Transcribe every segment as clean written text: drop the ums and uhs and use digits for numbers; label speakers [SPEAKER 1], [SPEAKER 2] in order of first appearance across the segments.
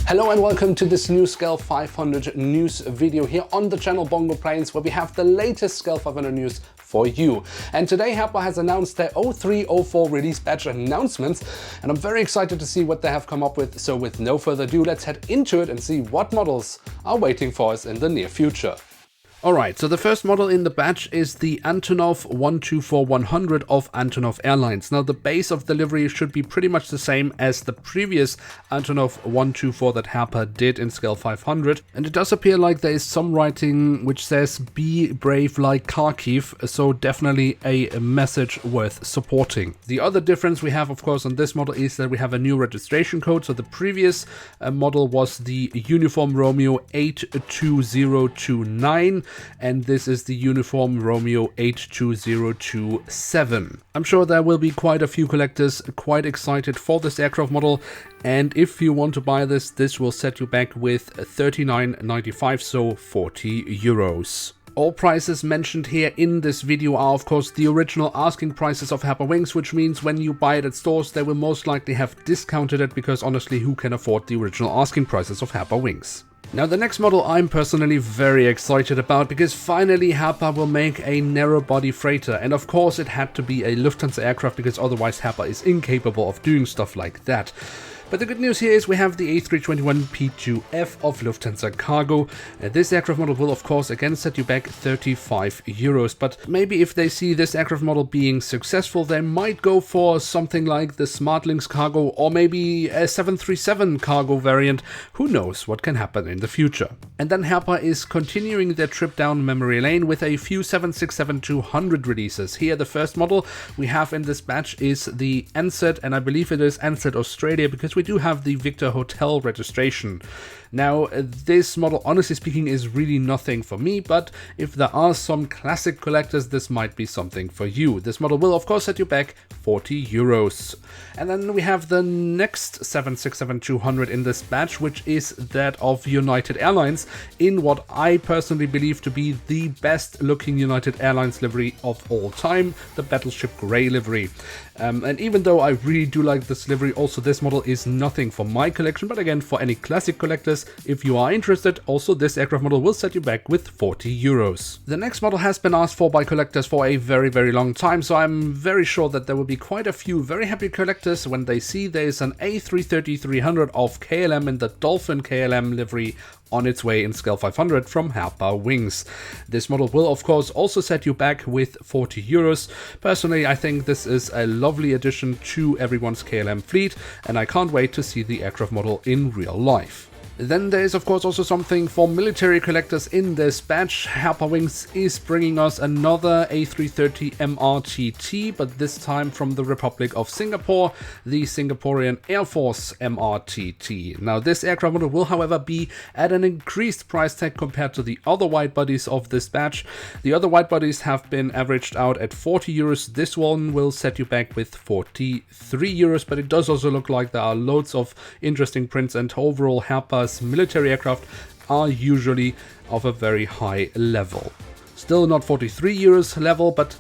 [SPEAKER 1] Hello and welcome to this new Scale 500 news video here on the channel BongoPlanes, where we have the latest Scale 500 news for you. And today Herpa has announced their 0304 release batch announcements, and I'm very excited to see what they have come up with. So with no further ado, let's head into it and see what models are waiting for us in the near future. Alright, so the first model in the batch is the Antonov 124-100 of Antonov Airlines. Now the base of the livery should be pretty much the same as the previous Antonov 124 that Herpa did in Scale 500. And it does appear like there is some writing which says "Be brave like Kharkiv", so definitely a message worth supporting. The other difference we have, of course, on this model is that we have a new registration code. So the previous model was the Uniform Romeo 82029. And this is the Uniform Romeo 82027. I'm sure there will be quite a few collectors quite excited for this aircraft model, and if you want to buy this, this will set you back with €39.95, so €40. All prices mentioned here in this video are of course the original asking prices of Herpa Wings, which means when you buy it at stores they will most likely have discounted it, because honestly, who can afford the original asking prices of Herpa Wings? Now the next model I'm personally very excited about, because finally Herpa will make a narrow body freighter, and of course it had to be a Lufthansa aircraft because otherwise Herpa is incapable of doing stuff like that. But the good news here is we have the A321P2F of Lufthansa Cargo. This aircraft model will of course again set you back €35, but maybe if they see this aircraft model being successful, they might go for something like the SmartLynx Cargo, or maybe a 737 Cargo variant. Who knows what can happen in the future. And then Herpa is continuing their trip down memory lane with a few 767-200 releases. Here the first model we have in this batch is the NZ, and I believe it is NZ Australia, because we do have the Victor Hotel registration. Now this model, honestly speaking, is really nothing for me, but if there are some classic collectors, this might be something for you. This model will of course set you back €40. And then we have the next 767-200 in this batch, which is that of United Airlines, in what I personally believe to be the best looking United Airlines livery of all time, the Battleship Grey livery. And even though I really do like this livery, also this model is nothing for my collection, but again, for any classic collectors, if you are interested, also this aircraft model will set you back with €40. The next model has been asked for by collectors for a very long time, so I'm very sure that there will be quite a few very happy collectors when they see there is an A330-300 of KLM in the Dolphin KLM livery on its way in Scale 500 from Herpa Wings. This model will of course also set you back with €40. Personally, I think this is a lovely addition to everyone's KLM fleet, and I can't wait to see the aircraft model in real life. Then there is of course also something for military collectors in this batch. Herpa Wings is bringing us another A330 MRTT, but this time from the Republic of Singapore, the Singaporean Air Force MRTT. Now this aircraft model will however be at an increased price tag compared to the other wide bodies of this batch. The other wide bodies have been averaged out at €40. This one will set you back with €43, but it does also look like there are loads of interesting prints, and overall Herpa's military aircraft are usually of a very high level. Still not €43 level, but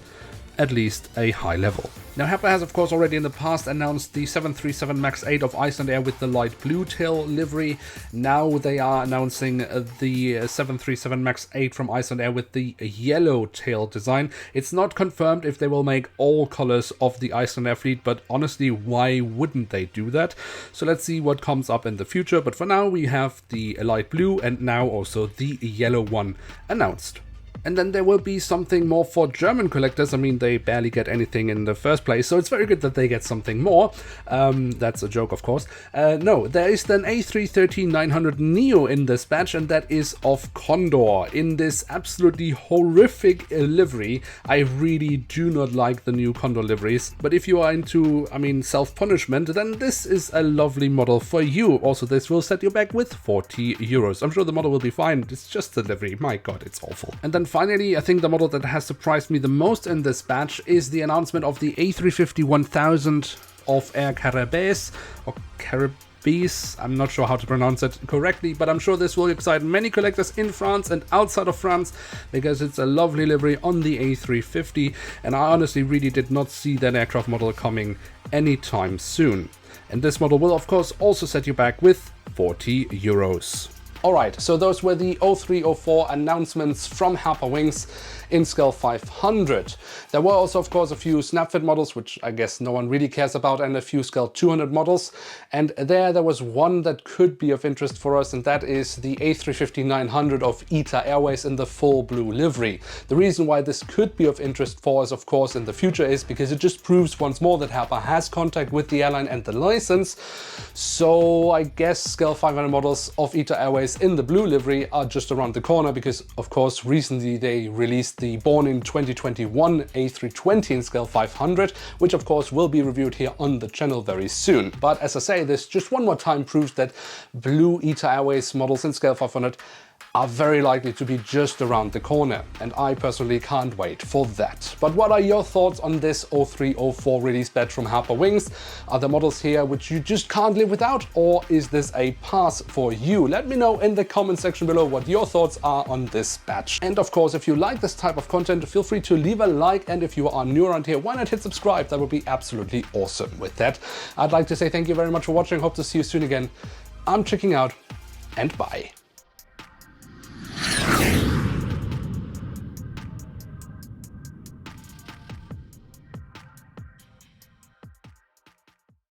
[SPEAKER 1] at least a high level. Now Herpa has of course already in the past announced the 737 MAX 8 of Iceland Air with the light blue tail livery. Now they are announcing the 737 MAX 8 from Iceland Air with the yellow tail design. It's not confirmed if they will make all colors of the Iceland Air fleet, but honestly, why wouldn't they do that? So let's see what comes up in the future, but for now we have the light blue and now also the yellow one announced. And then there will be something more for German collectors. I mean, they barely get anything in the first place, so it's very good that they get something more. That's a joke, of course. No, there is an A330-900 Neo in this batch, and that is of Condor in this absolutely horrific livery. I really do not like the new Condor liveries, but if you are into, self-punishment, then this is a lovely model for you. Also, this will set you back with €40. I'm sure the model will be fine. It's just the livery. My God, it's awful. And then finally, I think the model that has surprised me the most in this batch is the announcement of the A350-1000 of Air Caraibes, or Caraibes. I'm not sure how to pronounce it correctly, but I'm sure this will excite many collectors in France and outside of France, because it's a lovely livery on the A350, and I honestly really did not see that aircraft model coming anytime soon. And this model will of course also set you back with 40 euros. Alright, so those were the 0304 announcements from Herpa Wings in scale 500. There were also, of course, a few snapfit models, which I guess no one really cares about, and a few scale 200 models. And there was one that could be of interest for us, and that is the A350-900 of ITA Airways in the full blue livery. The reason why this could be of interest for us, of course, in the future is because it just proves once more that Herpa has contact with the airline and the license. So I guess scale 500 models of ITA Airways in the blue livery are just around the corner, because of course recently they released the born in 2021 A320 in scale 500, which of course will be reviewed here on the channel very soon. But as I say, this just one more time proves that blue ITA Airways models in scale 500 are very likely to be just around the corner, and I personally can't wait for that. But what are your thoughts on this 0304 release batch from Herpa Wings? Are there models here which you just can't live without, or is this a pass for you? Let me know in the comment section below what your thoughts are on this batch. And of course, if you like this type of content, feel free to leave a like, and if you are new around here, why not hit subscribe? That would be absolutely awesome. With that, I'd like to say thank you very much for watching. Hope to see you soon again. I'm checking out, and bye.